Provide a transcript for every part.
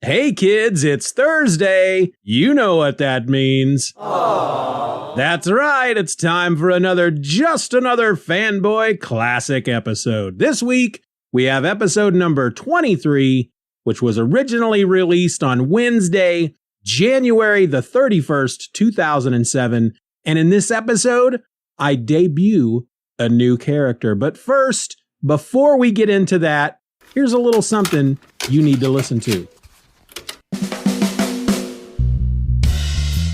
Hey kids, it's Thursday. You know what that means. Aww. That's right, it's time for another Just Another Fanboy Classic episode. This week, we have episode number 23, which was originally released on Wednesday, January the 31st, 2007. And in this episode, I debut a new character. But first, before we get into that, here's a little something you need to listen to.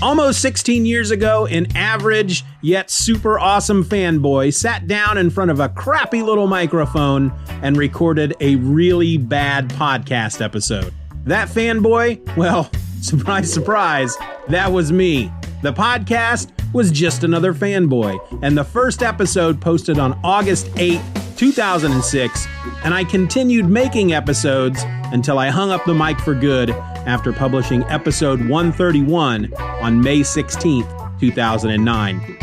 Almost 16 years ago, an average yet super awesome fanboy sat down in front of a crappy little microphone and recorded a really bad podcast episode. That fanboy? Well, surprise, surprise, that was me. The podcast was Just Another Fanboy, and the first episode posted on August 8, 2006, and I continued making episodes until I hung up the mic for good after publishing episode 131 on May 16th, 2009.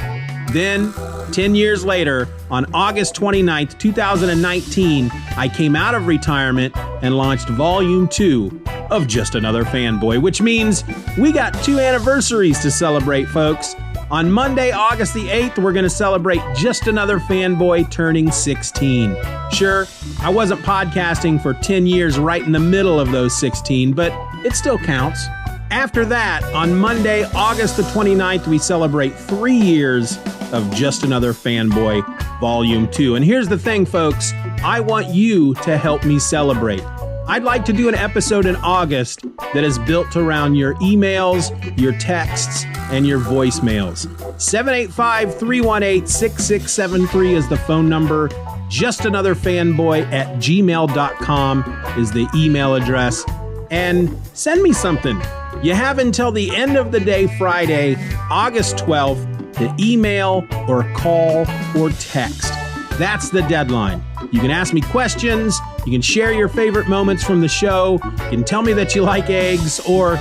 Then, 10 years later, on August 29th, 2019, I came out of retirement and launched Volume 2 of Just Another Fanboy, which means we got 2 anniversaries to celebrate, folks. On Monday, August the 8th, we're going to celebrate Just Another Fanboy turning 16. Sure, I wasn't podcasting for 10 years right in the middle of those 16, but it still counts. After that, on Monday, August the 29th, we celebrate 3 years of Just Another Fanboy Volume 2. And here's the thing, folks. I want you to help me celebrate. I'd like to do an episode in August that is built around your emails, your texts, and your voicemails. 785-318-6673 is the phone number. justanotherfanboy@gmail.com is the email address. And send me something. You have until the end of the day, Friday, August 12th, to email or call or text. That's the deadline. You can ask me questions, you can share your favorite moments from the show, you can tell me that you like eggs, or,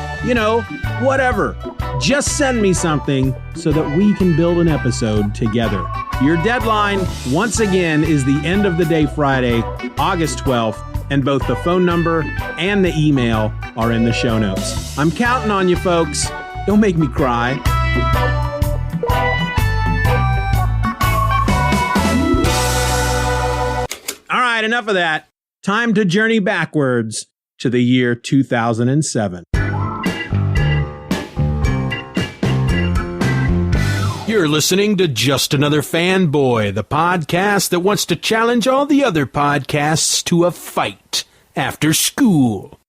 whatever. Just send me something so that we can build an episode together. Your deadline, once again, is the end of the day Friday, August 12th, and both the phone number and the email are in the show notes. I'm counting on you, folks. Don't make me cry. All right, enough of that. Time to journey backwards to the year 2007. You're listening to Just Another Fanboy, the podcast that wants to challenge all the other podcasts to a fight after school.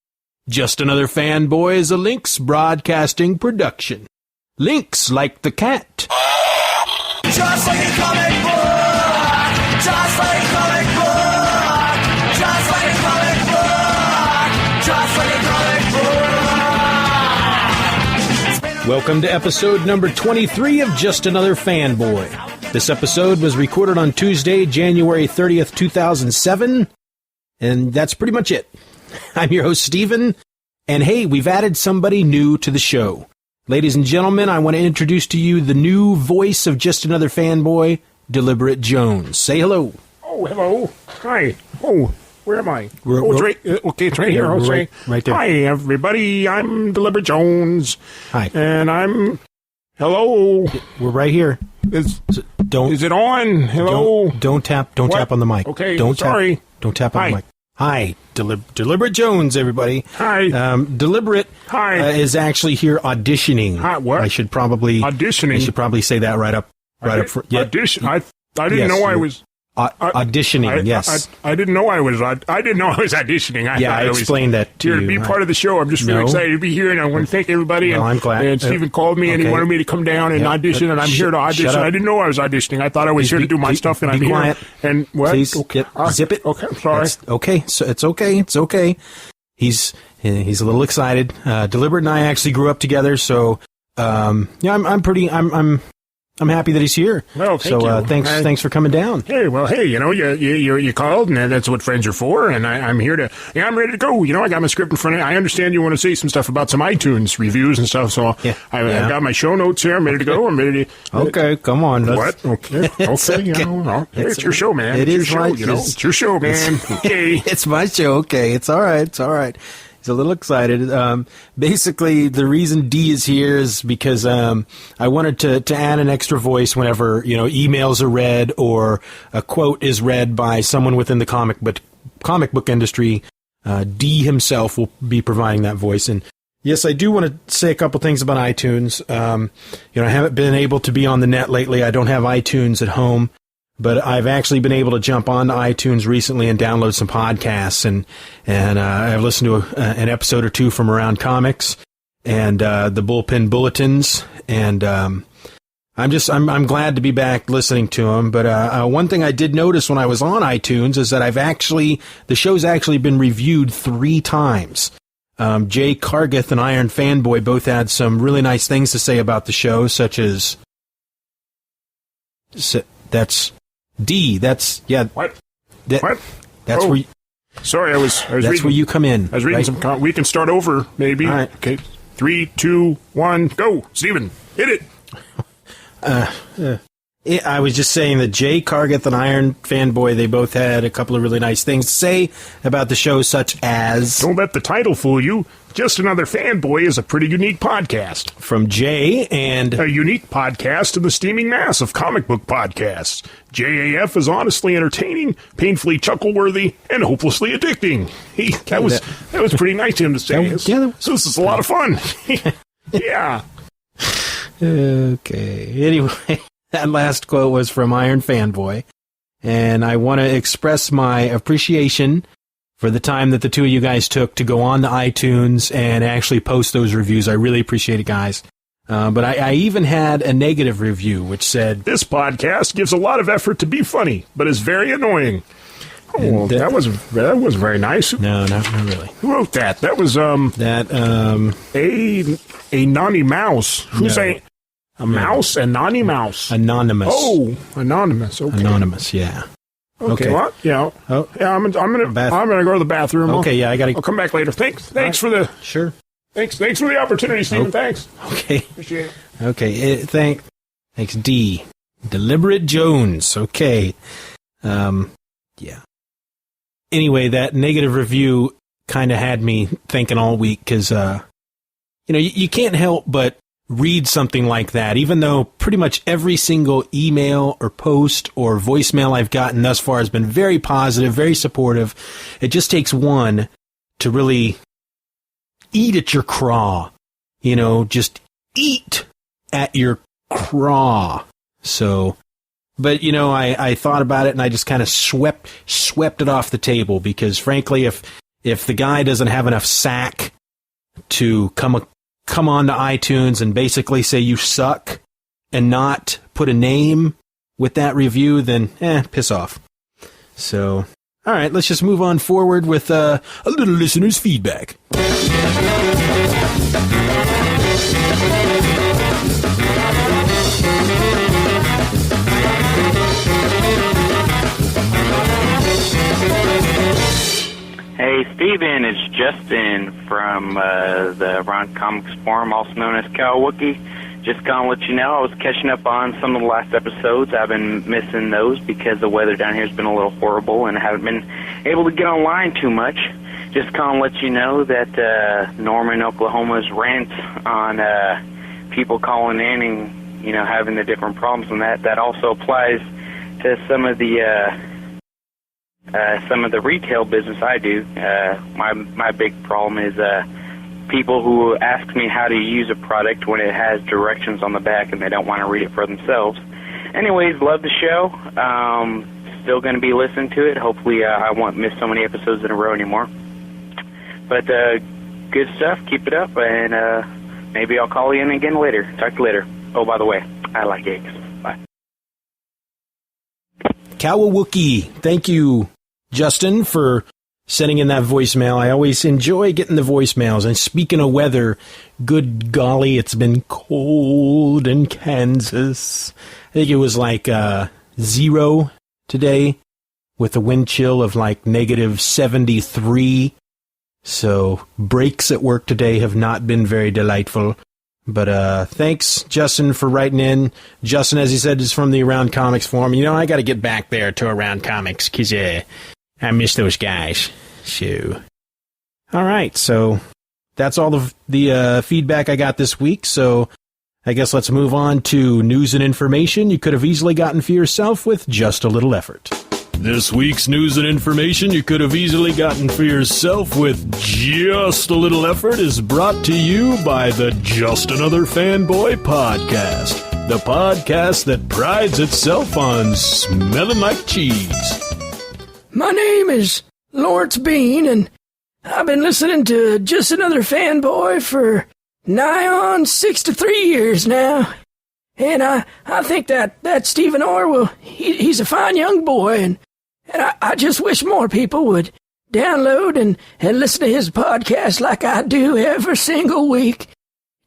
Just Another Fanboy is a Lynx Broadcasting production. Lynx like the cat. Just like a comic book! Just like a comic book! Just like a comic book! Just like a comic book! Welcome to episode number 23 of Just Another Fanboy. This episode was recorded on Tuesday, January 30th, 2007, and that's pretty much it. I'm your host, Steven, and hey, we've added somebody new to the show. Ladies and gentlemen, I want to introduce to you the new voice of Just Another Fanboy, Deliberate Jones. Say hello. Oh, hello. Hi. Oh, where am I? It's right. Okay, it's right here. Right there. Hi, everybody. I'm Deliberate Jones. Hi. And I'm. Hello. We're right here. Is it on? Hello. Don't tap. Don't tap on the mic. Okay. Don't sorry. Don't tap on the mic. Hi, Deliberate Jones, everybody. Hi. Deliberate Hi. is actually here auditioning. Hi, what? I should probably auditioning. I should probably say that right up front. Yeah. Audition. I didn't know I was auditioning. Yes. I didn't know I was. I didn't know I was auditioning. I explained that to you. you. To be part of the show. I'm just really excited to be here, and I want to thank everybody. Well, I'm glad. And Steven called me, and he wanted me to come down and audition, and I'm here to audition. I didn't know I was auditioning. I thought I was here to do my stuff, and I'm quiet. here. And what? Please, zip it. Okay, I'm sorry. Okay, so it's okay. It's okay. He's a little excited. Deliberate and I actually grew up together, so I'm happy that he's here. Well, thank you. Thanks for coming down. Hey, you called, and that's what friends are for. And I'm here to. I'm ready to go. I got my script in front of me. I understand you want to say some stuff about some iTunes reviews and stuff. So I got my show notes here. I'm ready to go. I'm ready to. Okay, come on. What? Okay. It's your show, man. It's your show. It's your show, man. Okay. It's my show. Okay, it's all right. He's a little excited. Basically, the reason D is here is because I wanted to add an extra voice whenever emails are read or a quote is read by someone within the comic book industry. D himself will be providing that voice. And yes, I do want to say a couple things about iTunes. I haven't been able to be on the net lately. I don't have iTunes at home, but I've actually been able to jump onto iTunes recently and download some podcasts. And I've listened to an episode or two from Around Comics and the Bullpen Bulletins. And I'm glad to be back listening to them. But one thing I did notice when I was on iTunes is that the show's actually been reviewed 3 times. Jay Cargith and Iron Fanboy both had some really nice things to say about the show, such as that's D. That's What? What? That's where. Sorry, I was that's reading, where you come in. I was reading right? we can start over, maybe. All right. Okay. 3, 2, 1, go, Steven. Hit it. I was just saying that Jay Cargith and Iron Fanboy, they both had a couple of really nice things to say about the show, such as... Don't let the title fool you. Just Another Fanboy is a pretty unique podcast. From Jay and... A unique podcast in the steaming mass of comic book podcasts. JAF is honestly entertaining, painfully chuckle-worthy, and hopelessly addicting. That was pretty nice of him to say. This is a lot of fun. Yeah. Okay. Anyway... That last quote was from Iron Fanboy, and I want to express my appreciation for the time that the two of you guys took to go on to iTunes and actually post those reviews. I really appreciate it, guys. But I even had a negative review, which said... This podcast gives a lot of effort to be funny, but is very annoying. Oh, that was very nice. No, not really. Who wrote that? That was, a Nani Mouse. Who's a mouse? A Nani Mouse. Anonymous. Oh, anonymous. Okay. Anonymous, yeah. Okay. What? Yeah. Oh. Yeah, I'm gonna go to the bathroom. Okay, yeah, I'll come back later. Thanks for the... Sure. Thanks for the opportunity, Stephen. Thanks. Okay. Appreciate it. Okay, thanks, D. Deliberate Jones. Okay. Yeah. Anyway, that negative review kind of had me thinking all week, because, you can't help but read something like that, even though pretty much every single email or post or voicemail I've gotten thus far has been very positive, very supportive. It just takes one to really eat at your craw, just eat at your craw. So, but I thought about it and I just kind of swept it off the table, because frankly, if the guy doesn't have enough sack to come on to iTunes and basically say you suck and not put a name with that review, then piss off. So, all right, let's just move on forward with a little listener's feedback. Hey, Steven, it's Justin from the Ron Comics Forum, also known as Wookie. Just gonna let you know, I was catching up on some of the last episodes. I've been missing those because the weather down here has been a little horrible and I haven't been able to get online too much. Just gonna let you know that Norman, Oklahoma's rant on people calling in and, having the different problems, and that also applies to some of the retail business I do. My big problem is people who ask me how to use a product when it has directions on the back and they don't want to read it for themselves. Anyways, love the show. Still going to be listening to it. Hopefully I won't miss so many episodes in a row anymore. But good stuff. Keep it up, and maybe I'll call you in again later. Talk to you later. Oh, by the way, I like eggs. Bye. Kawawookie. Thank you, Justin, for sending in that voicemail. I always enjoy getting the voicemails. And speaking of weather, good golly, it's been cold in Kansas. I think it was like 0 today with a wind chill of like negative 73. So breaks at work today have not been very delightful. But thanks, Justin, for writing in. Justin, as he said, is from the Around Comics forum. I got to get back there to Around Comics because I miss those guys. So, All right, so that's all the feedback I got this week, so I guess let's move on to news and information you could have easily gotten for yourself with just a little effort. This week's news and information you could have easily gotten for yourself with just a little effort is brought to you by the Just Another Fanboy podcast, the podcast that prides itself on smelling like cheese. My name is Lawrence Bean, and I've been listening to Just Another Fanboy for nigh on 6 to 3 years now. And I think that Stephen Orr, he's a fine young boy, and I just wish more people would download and listen to his podcast like I do every single week.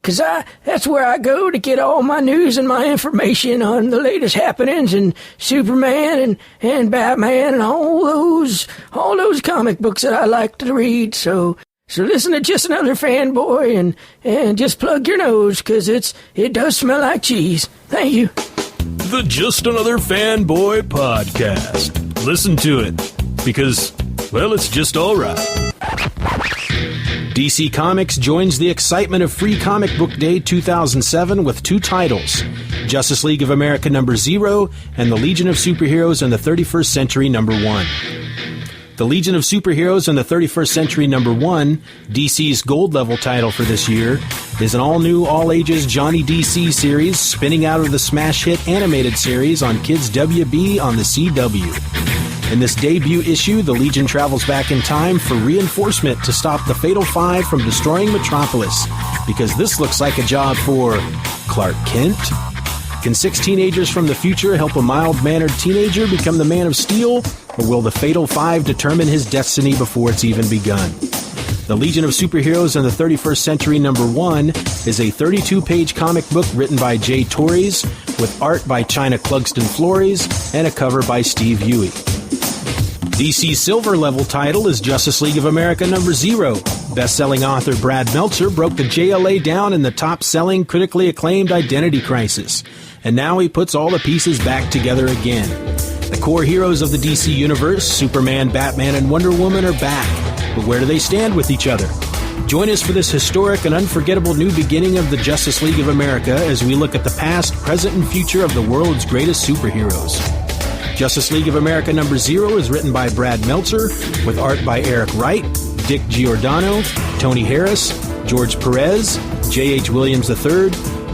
'Cause that's where I go to get all my news and my information on the latest happenings in Superman and Batman and all those comic books that I like to read. So listen to Just Another Fanboy and just plug your nose, 'cause it does smell like cheese. Thank you. The Just Another Fanboy podcast. Listen to it, because, well, it's just all right. DC Comics joins the excitement of Free Comic Book Day 2007 with 2 titles, Justice League of America #0 and The Legion of Superheroes in the 31st Century #1. The Legion of Superheroes in the 31st Century #1, DC's gold-level title for this year, is an all-new, all-ages Johnny DC series spinning out of the smash hit animated series on Kids WB on the CW. In this debut issue, the Legion travels back in time for reinforcement to stop the Fatal Five from destroying Metropolis, because this looks like a job for Clark Kent. Can 6 teenagers from the future help a mild-mannered teenager become the Man of Steel, or will the Fatal Five determine his destiny before it's even begun? The Legion of Superheroes in the 31st Century #1 is a 32-page comic book written by Jay Torres, with art by China Clugston Flores and a cover by Steve Huey. DC's silver-level title is Justice League of America #0. Best-selling author Brad Meltzer broke the JLA down in the top-selling, critically acclaimed Identity Crisis, and now he puts all the pieces back together again. The core heroes of the DC Universe, Superman, Batman, and Wonder Woman, are back, but where do they stand with each other? Join us for this historic and unforgettable new beginning of the Justice League of America as we look at the past, present, and future of the world's greatest superheroes. Justice League of America #0 is written by Brad Meltzer, with art by Eric Wright, Dick Giordano, Tony Harris, George Perez, J.H. Williams III,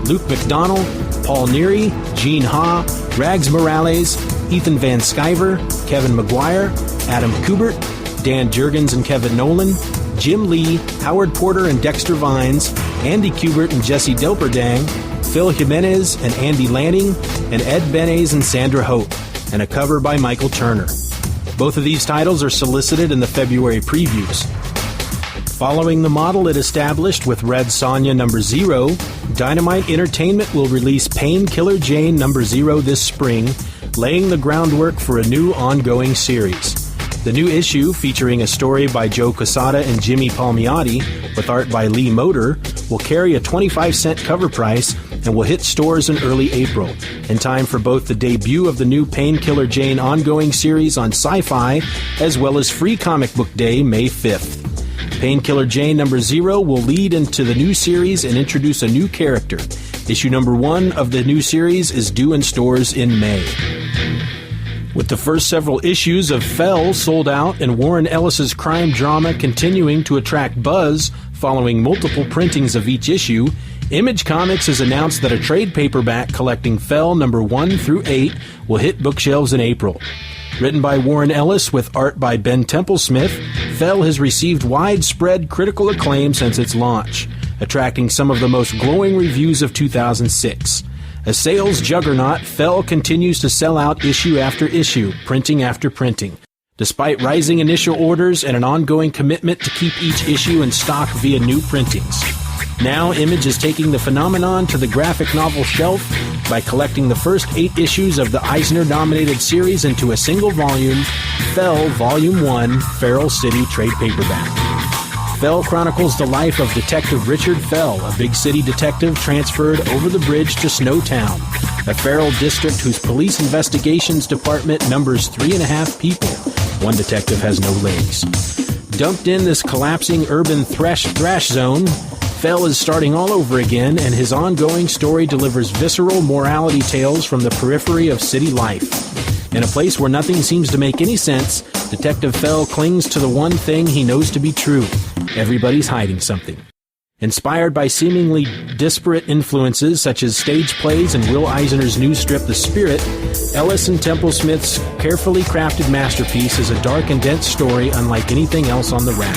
Luke McDonnell, Paul Neary, Gene Ha, Rags Morales, Ethan Van Sciver, Kevin Maguire, Adam Kubert, Dan Jurgens and Kevin Nolan, Jim Lee, Howard Porter and Dexter Vines, Andy Kubert and Jesse Delperdang, Phil Jimenez and Andy Lanning, and Ed Benes and Sandra Hope, and a cover by Michael Turner. Both of these titles are solicited in the February previews. Following the model it established with Red Sonja #0, Dynamite Entertainment will release Painkiller Jane #0 this spring, laying the groundwork for a new ongoing series. The new issue, featuring a story by Joe Quesada and Jimmy Palmiotti, with art by Lee Moder, will carry a 25-cent cover price and will hit stores in early April, in time for both the debut of the new Painkiller Jane ongoing series on Sci-Fi, as well as Free Comic Book Day, May 5th. Painkiller Jane #0 will lead into the new series and introduce a new character. Issue #1 of the new series is due in stores in May. With the first several issues of Fell sold out and Warren Ellis's crime drama continuing to attract buzz following multiple printings of each issue, Image Comics has announced that a trade paperback collecting Fell #1 through 8 will hit bookshelves in April. Written by Warren Ellis with art by Ben Templesmith, Fell has received widespread critical acclaim since its launch, attracting some of the most glowing reviews of 2006. A sales juggernaut, Fell continues to sell out issue after issue, printing after printing, despite rising initial orders and an ongoing commitment to keep each issue in stock via new printings. Now, Image is taking the phenomenon to the graphic novel shelf by collecting the first 8 issues of the Eisner-nominated series into a single volume, Fell Volume 1, Feral City Trade Paperback. Fell chronicles the life of Detective Richard Fell, a big city detective transferred over the bridge to Snowtown, a feral district whose police investigations department numbers 3.5 people. One detective has no legs. Dumped in this collapsing urban thrash zone, Fell is starting all over again, and his ongoing story delivers visceral morality tales from the periphery of city life. In a place where nothing seems to make any sense, Detective Fell clings to the one thing he knows to be true. Everybody's hiding something. Inspired by seemingly disparate influences such as stage plays and Will Eisner's new strip The Spirit, Ellis and Templesmith's carefully crafted masterpiece is a dark and dense story unlike anything else on the rack.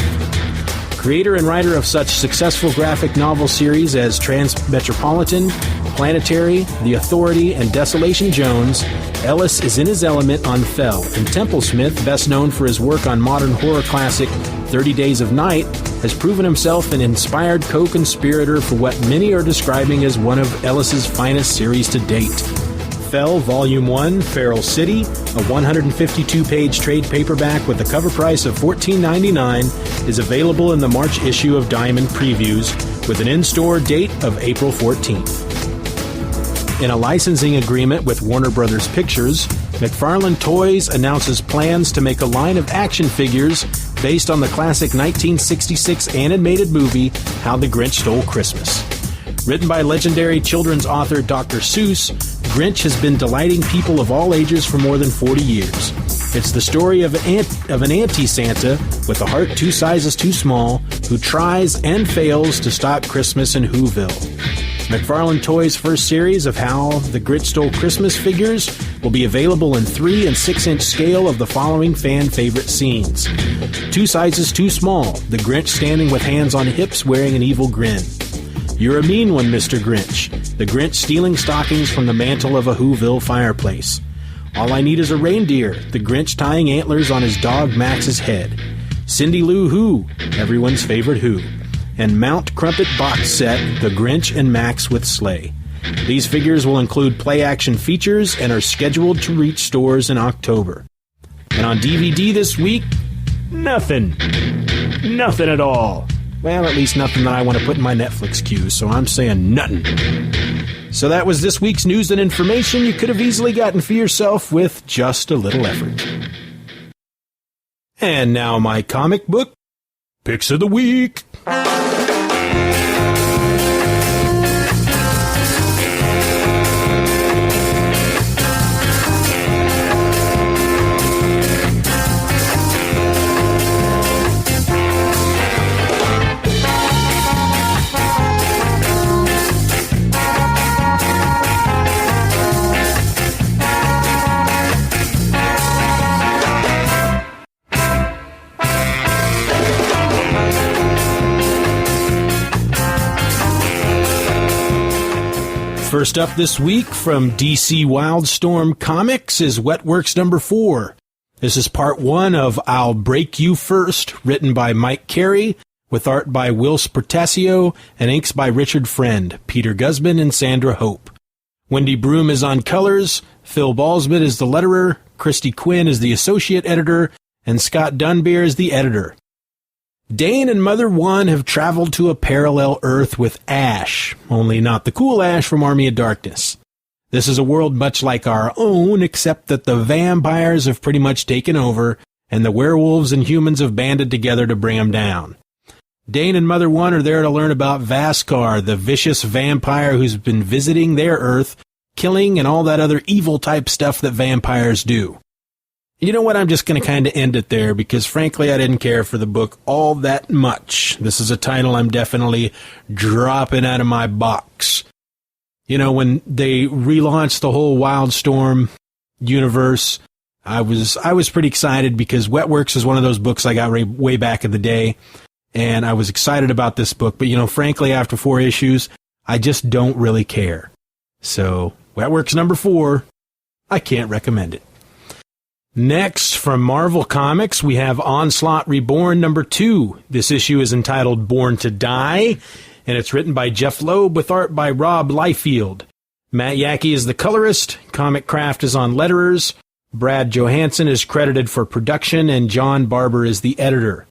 Creator and writer of such successful graphic novel series as Transmetropolitan, Planetary, The Authority, and Desolation Jones, Ellis is in his element on Fell, and Templesmith, best known for his work on modern horror classic 30 Days of Night, has proven himself an inspired co-conspirator for what many are describing as one of Ellis's finest series to date. Fell Volume 1, Feral City, a 152-page trade paperback with a cover price of $14.99, is available in the March issue of Diamond Previews, with an in-store date of April 14th. In a licensing agreement with Warner Brothers Pictures, McFarlane Toys announces plans to make a line of action figures based on the classic 1966 animated movie How the Grinch Stole Christmas. Written by legendary children's author Dr. Seuss, Grinch has been delighting people of all ages for more than 40 years. It's the story of an anti-Santa with a heart 2 sizes too small who tries and fails to stop Christmas in Whoville. McFarlane Toys' first series of How the Grinch Stole Christmas figures will be available in 3 and 6-inch scale of the following fan-favorite scenes. 2 sizes too small, the Grinch standing with hands on hips wearing an evil grin. You're a mean one, Mr. Grinch. The Grinch stealing stockings from the mantle of a Whoville fireplace. All I need is a reindeer. The Grinch tying antlers on his dog Max's head. Cindy Lou Who, everyone's favorite Who. And Mount Crumpet box set, The Grinch and Max with Sleigh. These figures will include play-action features and are scheduled to reach stores in October. And on DVD this week, nothing. Nothing at all. Well, at least nothing that I want to put in my Netflix queue, so I'm saying nothing. So that was this week's news and information you could have easily gotten for yourself with just a little effort. And now my comic book picks of the week. First up this week from DC Wildstorm Comics is Wetworks number 4. This is part 1 of I'll Break You First, written by Mike Carey, with art by Will Spertasio and inks by Richard Friend, Peter Guzman, and Sandra Hope. Wendy Broom is on colors, Phil Balsbot is the letterer, Christy Quinn is the associate editor, and Scott Dunbier is the editor. Dane and Mother One have traveled to a parallel Earth with Ash, only not the cool Ash from Army of Darkness. This is a world much like our own, except that the vampires have pretty much taken over, and the werewolves and humans have banded together to bring them down. Dane and Mother One are there to learn about Vaskar, the vicious vampire who's been visiting their Earth, killing and all that other evil type stuff that vampires do. You know what, I'm just going to kind of end it there because, frankly, I didn't care for the book all that much. This is a title I'm definitely dropping out of my box. You know, when they relaunched the whole Wildstorm universe, I was pretty excited because Wetworks is one of those books I got way back in the day, and I was excited about this book. But, you know, frankly, after 4 issues, I just don't really care. So, Wetworks number 4, I can't recommend it. Next, from Marvel Comics, we have Onslaught Reborn number 2. This issue is entitled Born to Die, and it's written by Jeff Loeb with art by Rob Liefeld. Matt Yackey is the colorist, Comic Craft is on letterers, Brad Johansson is credited for production, and John Barber is the editor.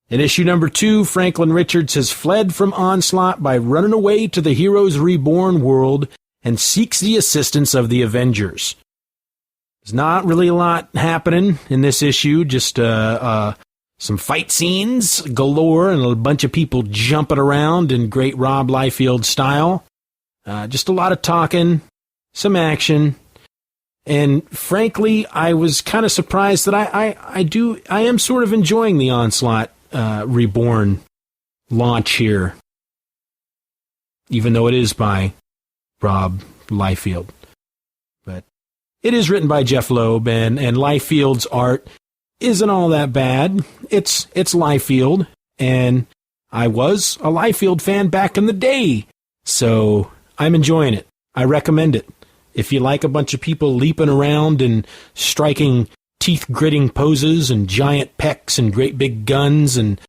In issue number 2, Franklin Richards has fled from Onslaught by running away to the Heroes Reborn world and seeks the assistance of the Avengers. There's not really a lot happening in this issue, just Some fight scenes galore and a bunch of people jumping around in great Rob Liefeld style. Just a lot of talking, some action. And frankly, I was kind of surprised that I am sort of enjoying the Onslaught Reborn launch here, even though it is by Rob Liefeld. But it is written by Jeff Loeb, and Liefeld's art isn't all that bad. It's Liefeld, and I was a Liefeld fan back in the day, so I'm enjoying it. I recommend it. If you like a bunch of people leaping around and striking teeth-gritting poses and giant pecs and great big guns and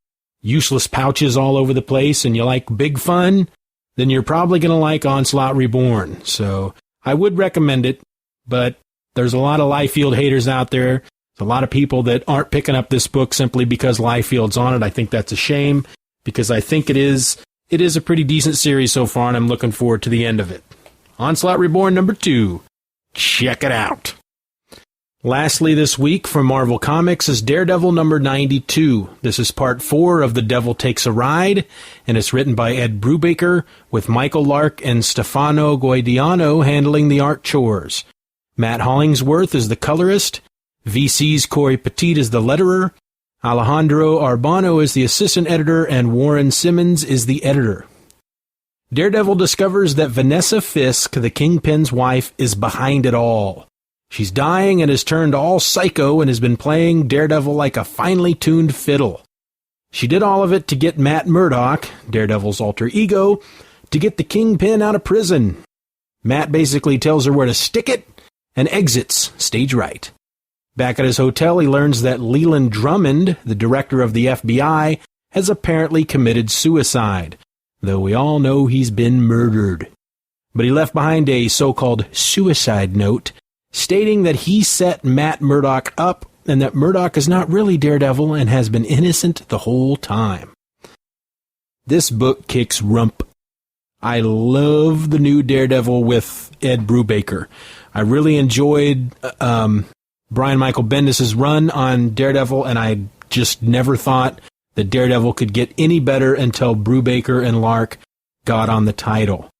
useless pouches all over the place and you like big fun, then you're probably going to like Onslaught Reborn. So I would recommend it, but there's a lot of Liefeld haters out there. There's a lot of people that aren't picking up this book simply because Liefeld's on it. I think that's a shame because I think it is a pretty decent series so far, and I'm looking forward to the end of it. Onslaught Reborn number 2. Check it out. Lastly this week from Marvel Comics is Daredevil number 92. This is part 4 of The Devil Takes a Ride, and it's written by Ed Brubaker with Michael Lark and Stefano Guidiano handling the art chores. Matt Hollingsworth is the colorist. VC's Corey Petit is the letterer. Alejandro Arbano is the assistant editor, and Warren Simmons is the editor. Daredevil discovers that Vanessa Fisk, the Kingpin's wife, is behind it all. She's dying and has turned all psycho and has been playing Daredevil like a finely tuned fiddle. She did all of it to get Matt Murdock, Daredevil's alter ego, to get the Kingpin out of prison. Matt basically tells her where to stick it and exits stage right. Back at his hotel, he learns that Leland Drummond, the director of the FBI, has apparently committed suicide, though we all know he's been murdered. But he left behind a so-called suicide note stating that he set Matt Murdock up and that Murdock is not really Daredevil and has been innocent the whole time. This book kicks rump. I love the new Daredevil with Ed Brubaker. I really enjoyed Brian Michael Bendis' run on Daredevil, and I just never thought that Daredevil could get any better until Brubaker and Lark got on the title.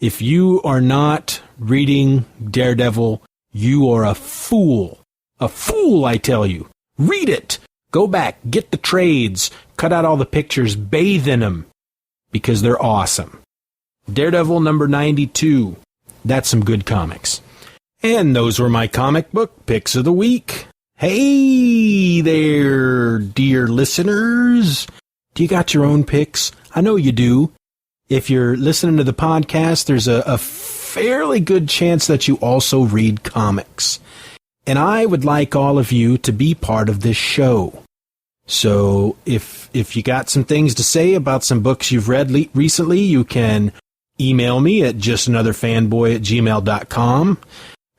If you are not reading Daredevil, you are a fool. A fool, I tell you. Read it. Go back, get the trades, cut out all the pictures, bathe in them, because they're awesome. Daredevil number 92. That's some good comics. And those were my comic book picks of the week. Hey there, dear listeners. Do you got your own picks? I know you do. If you're listening to the podcast, there's a fairly good chance that you also read comics. And I would like all of you to be part of this show. So if you got some things to say about some books you've read recently, you can email me at justanotherfanboy@gmail.com.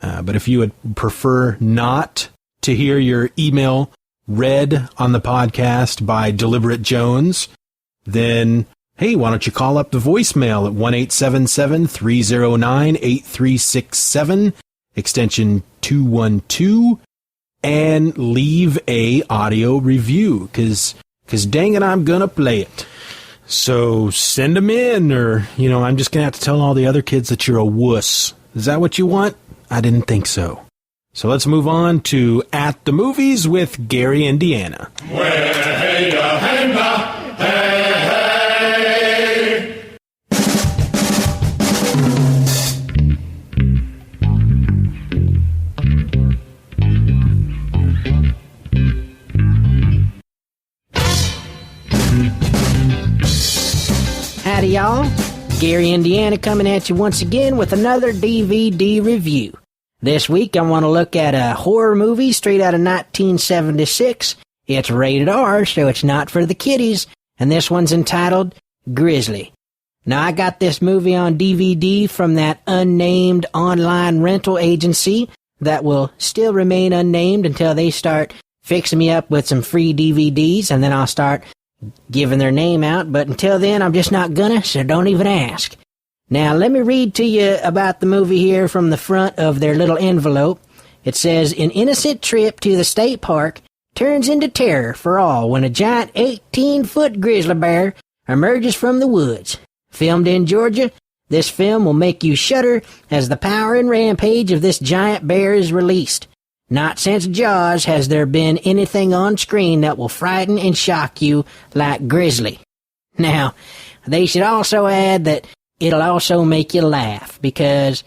But if you would prefer not to hear your email read on the podcast by Deliberate Jones, then, hey, why don't you call up the voicemail at 1-877-309-8367, extension 212, and leave a audio review, because dang it, I'm going to play it. So send them in, or, I'm just going to have to tell all the other kids that you're a wuss. Is that what you want? I didn't think so. So let's move on to At the Movies with Gary, Indiana. Howdy, y'all. Gary, Indiana, coming at you once again with another DVD review. This week, I want to look at a horror movie straight out of 1976. It's rated R, so it's not for the kiddies, and this one's entitled Grizzly. Now, I got this movie on DVD from that unnamed online rental agency that will still remain unnamed until they start fixing me up with some free DVDs, and then I'll start giving their name out, but until then, I'm just not gonna, so don't even ask. Now, let me read to you about the movie here from the front of their little envelope. It says, an innocent trip to the state park turns into terror for all when a giant 18-foot grizzly bear emerges from the woods. Filmed in Georgia, this film will make you shudder as the power and rampage of this giant bear is released. Not since Jaws has there been anything on screen that will frighten and shock you like Grizzly. Now, they should also add that it'll also make you laugh because,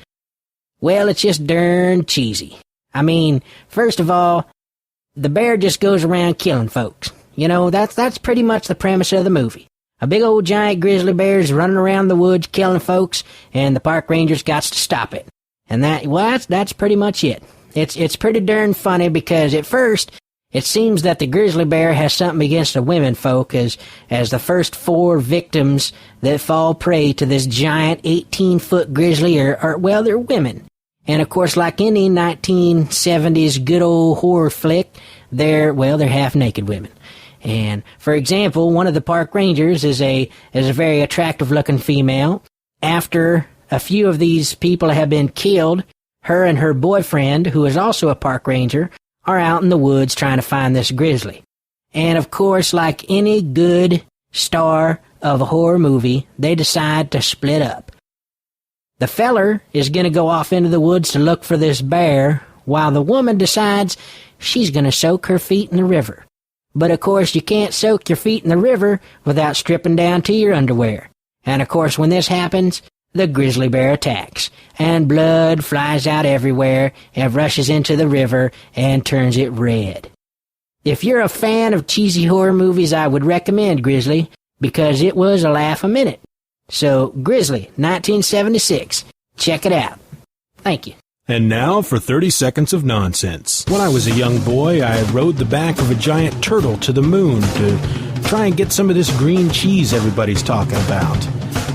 well, it's just darn cheesy. I mean, first of all, the bear just goes around killing folks. You know, that's pretty much the premise of the movie. A big old giant grizzly bear's running around the woods killing folks, and the park rangers got to stop it. And that's pretty much it. It's pretty darn funny because at first it seems that the grizzly bear has something against the women folk as the first 4 victims that fall prey to this giant 18-foot grizzly are they're women. And of course, like any 1970s good old horror flick, they're half-naked women. And for example, one of the park rangers is a very attractive-looking female. After a few of these people have been killed, her and her boyfriend, who is also a park ranger, are out in the woods trying to find this grizzly. And of course, like any good star of a horror movie, they decide to split up. The feller is going to go off into the woods to look for this bear, while the woman decides she's going to soak her feet in the river. But of course, you can't soak your feet in the river without stripping down to your underwear. And of course, when this happens, the grizzly bear attacks, and blood flies out everywhere and rushes into the river and turns it red. If you're a fan of cheesy horror movies, I would recommend Grizzly, because it was a laugh a minute. So, Grizzly, 1976. Check it out. Thank you. And now for 30 seconds of nonsense. When I was a young boy, I rode the back of a giant turtle to the moon to try and get some of this green cheese everybody's talking about.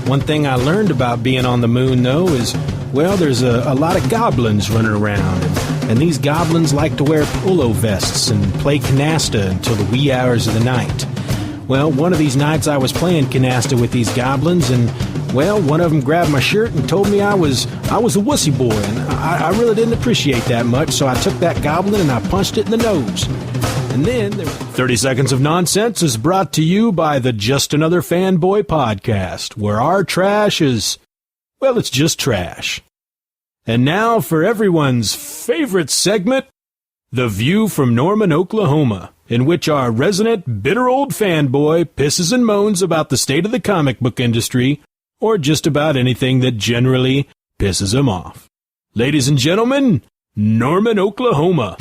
One thing I learned about being on the moon, though, is, there's a lot of goblins running around, and these goblins like to wear polo vests and play canasta until the wee hours of the night. Well, one of these nights I was playing canasta with these goblins, and, one of them grabbed my shirt and told me I was a wussy boy, and I really didn't appreciate that much, so I took that goblin and I punched it in the nose. And then 30 Seconds of Nonsense is brought to you by the Just Another Fanboy podcast, where our trash is, it's just trash. And now for everyone's favorite segment, The View from Norman, Oklahoma, in which our resident bitter old fanboy pisses and moans about the state of the comic book industry, or just about anything that generally pisses him off. Ladies and gentlemen, Norman, Oklahoma.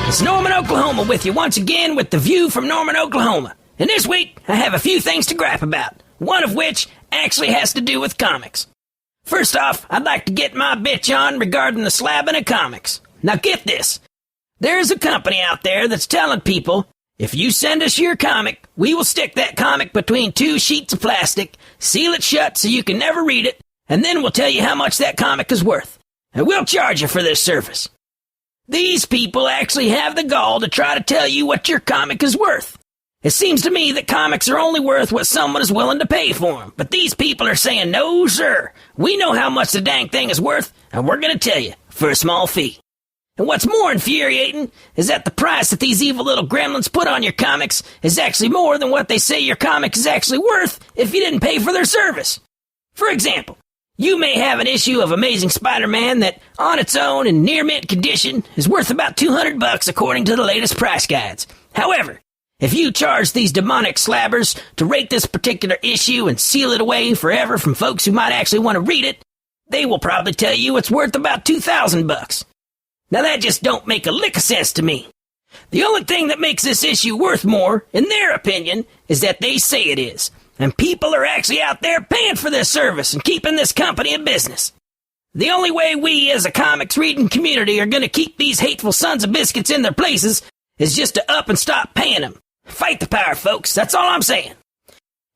It's Norman, Oklahoma with you once again with The View from Norman, Oklahoma. And this week, I have a few things to gripe about, one of which actually has to do with comics. First off, I'd like to get my bitch on regarding the slabbing of comics. Now get this. There's a company out there that's telling people, if you send us your comic, we will stick that comic between 2 sheets of plastic, seal it shut so you can never read it, and then we'll tell you how much that comic is worth. And we'll charge you for this service. These people actually have the gall to try to tell you what your comic is worth. It seems to me that comics are only worth what someone is willing to pay for them. But these people are saying, no, sir. We know how much the dang thing is worth, and we're going to tell you for a small fee. And what's more infuriating is that the price that these evil little gremlins put on your comics is actually more than what they say your comic is actually worth if you didn't pay for their service. For example, you may have an issue of Amazing Spider-Man that, on its own in near-mint condition, is worth about $200 according to the latest price guides. However, if you charge these demonic slabbers to rate this particular issue and seal it away forever from folks who might actually want to read it, they will probably tell you it's worth about $2,000. Now that just don't make a lick of sense to me. The only thing that makes this issue worth more, in their opinion, is that they say it is. And people are actually out there paying for this service and keeping this company in business. The only way we as a comics reading community are going to keep these hateful sons of biscuits in their places is just to up and stop paying them. Fight the power, folks. That's all I'm saying.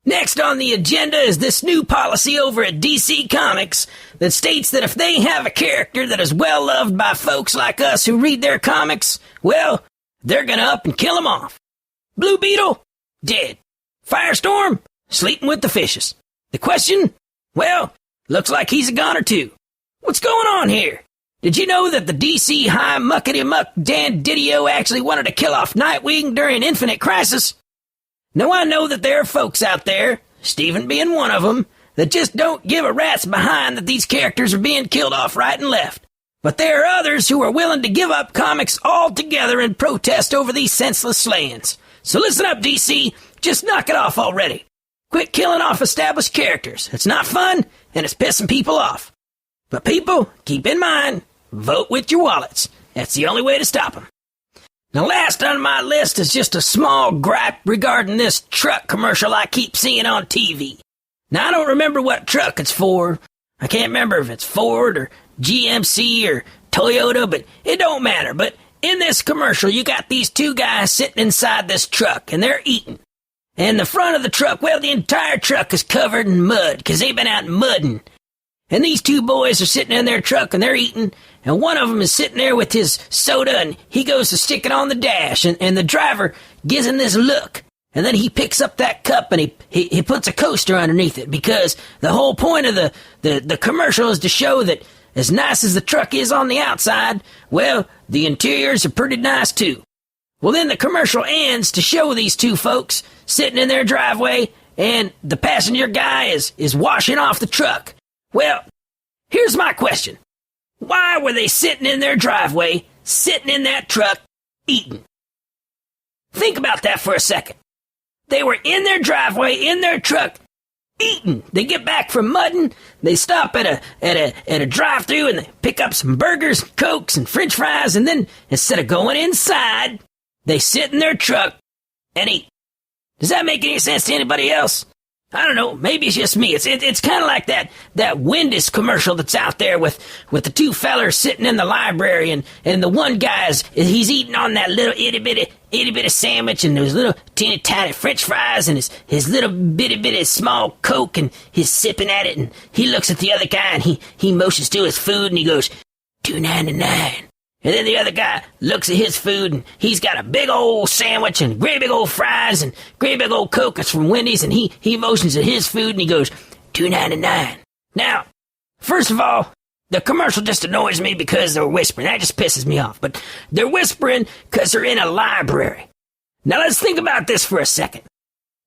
Next on the agenda is this new policy over at DC Comics that states that if they have a character that is well loved by folks like us who read their comics, well, they're gonna up and kill him off. Blue Beetle? Dead. Firestorm? Sleeping with the fishes. The question? Well, looks like he's a goner too. What's going on here? Did you know that the DC High Muckety-Muck Dan Didio actually wanted to kill off Nightwing during Infinite Crisis? Now, I know that there are folks out there, Steven being one of them, that just don't give a rat's behind that these characters are being killed off right and left. But there are others who are willing to give up comics altogether in protest over these senseless slayings. So listen up, DC, just knock it off already. Quit killing off established characters. It's not fun, and it's pissing people off. But people, keep in mind, vote with your wallets. That's the only way to stop them. Now, last on my list is just a small gripe regarding this truck commercial I keep seeing on TV. Now, I don't remember what truck it's for. I can't remember if it's Ford or GMC or Toyota, but it don't matter. But in this commercial, you got these two guys sitting inside this truck, and they're eating. And the front of the truck, well, the entire truck is covered in mud, because they've been out mudding. And these two boys are sitting in their truck, and they're eating, and one of them is sitting there with his soda, and he goes to stick it on the dash, and the driver gives him this look. And then he picks up that cup, and he puts a coaster underneath it, because the whole point of the commercial is to show that as nice as the truck is on the outside, well, the interiors are pretty nice, too. Well, then the commercial ends to show these two folks sitting in their driveway, and the passenger guy is washing off the truck. Well, here's my question. Why were they sitting in their driveway, sitting in that truck, eating? Think about that for a second. They were in their driveway, in their truck, eating. They get back from mudding, they stop at a drive-thru and they pick up some burgers, Cokes, and French fries, and then instead of going inside, they sit in their truck and eat. Does that make any sense to anybody else? I don't know, maybe it's just me. It's kind of like that Wendy's commercial that's out there with the two fellers sitting in the library, and the one guy's he's eating on that little itty bitty sandwich and those little teeny tiny French fries and his little bitty small Coke, and he's sipping at it, and he looks at the other guy and he motions to his food and he goes, $2.99. And then the other guy looks at his food, and he's got a big old sandwich and great big old fries and great big old Coke. It's from Wendy's, and he motions at his food, and he goes, $2.99. Now, first of all, the commercial just annoys me because they're whispering. That just pisses me off. But they're whispering because they're in a library. Now, let's think about this for a second.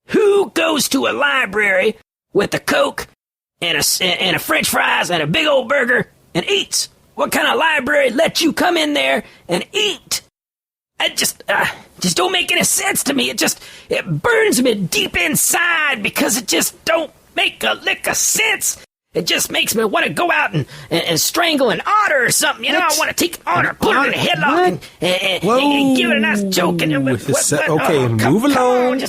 Who goes to a library with a Coke and a French fries and a big old burger and eats? What kind of library lets you come in there and eat? It just don't make any sense to me. It burns me deep inside because it just don't make a lick of sense. It just makes me want to go out and strangle an otter or something. You know, I want to take an otter, put it in a headlock, and give it a nice choke. Okay, move along.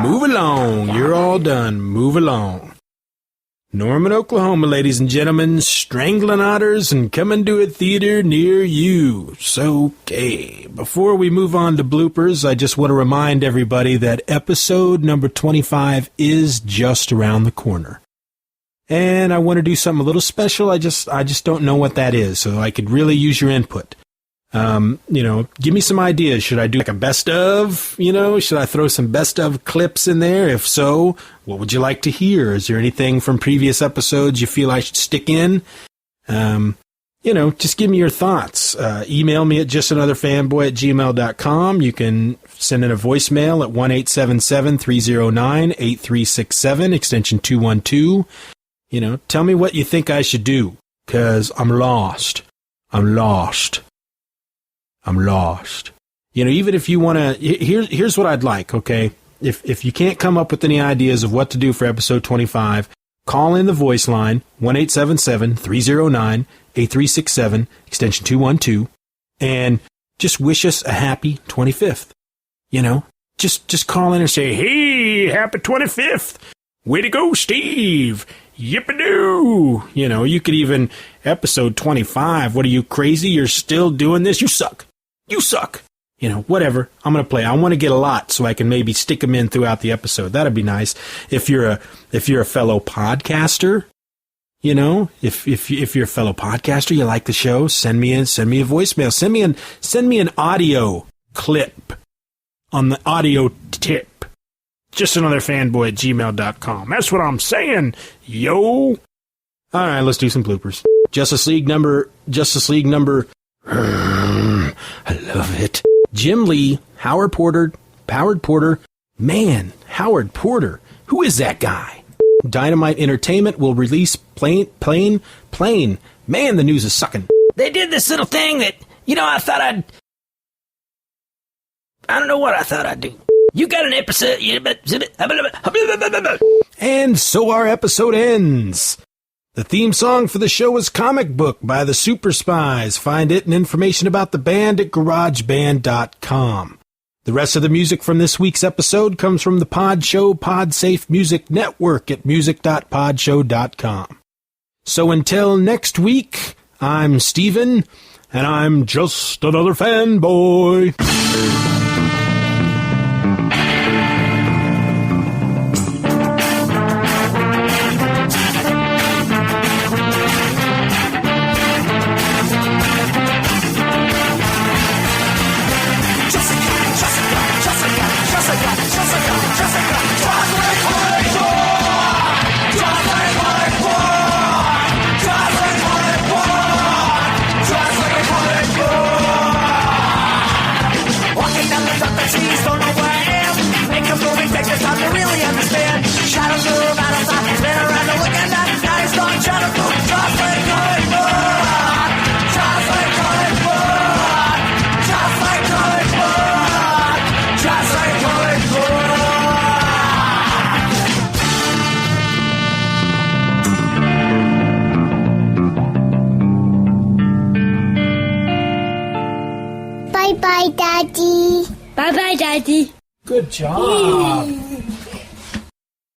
Move along. You're all done. Move along. Norman, Oklahoma, ladies and gentlemen, strangling otters and coming to a theater near you. So, okay, before we move on to bloopers, I just want to remind everybody that episode number 25 is just around the corner. And I want to do something a little special. I just don't know what that is, so I could really use your input. Give me some ideas. Should I do like a best of? Should I throw some best of clips in there? If so, what would you like to hear? Is there anything from previous episodes you feel I should stick in? Just give me your thoughts. Email me at justanotherfanboy@gmail.com. You can send in a voicemail at 1-877-309-8367, extension 212. Tell me what you think I should do, 'cause I'm lost. Even if you want to, here's what I'd like, okay? If you can't come up with any ideas of what to do for episode 25, call in the voice line, 1-877-309-8367, extension 212, and just wish us a happy 25th. Just call in and say, hey, happy 25th. way to go, Steve. Yippee-doo. You know, you could even, episode 25, what are you, crazy? You're still doing this? You suck. You suck. You know, whatever. I'm going to play. I want to get a lot so I can maybe stick them in throughout the episode. That'd be nice. If you're a fellow podcaster, you know, if you're a fellow podcaster, you like the show, send me a voicemail. Send me an audio clip on the audio tip. Just another fanboy at gmail.com. That's what I'm saying, yo. All right, let's do some bloopers. Justice League number. I love it. Jim Lee, Howard Porter. Man, Howard Porter. Who is that guy? Dynamite Entertainment will release Plane. Man, the news is sucking. They did this little thing that, I don't know what I thought I'd do. You got an episode. And so our episode ends. The theme song for the show is Comic Book by the Super Spies. Find it and information about the band at garageband.com. The rest of the music from this week's episode comes from the Pod Show Podsafe Music Network at music.podshow.com. So until next week, I'm Steven, and I'm just another fanboy. Bye-bye, Daddy. Bye-bye, Daddy. Good job.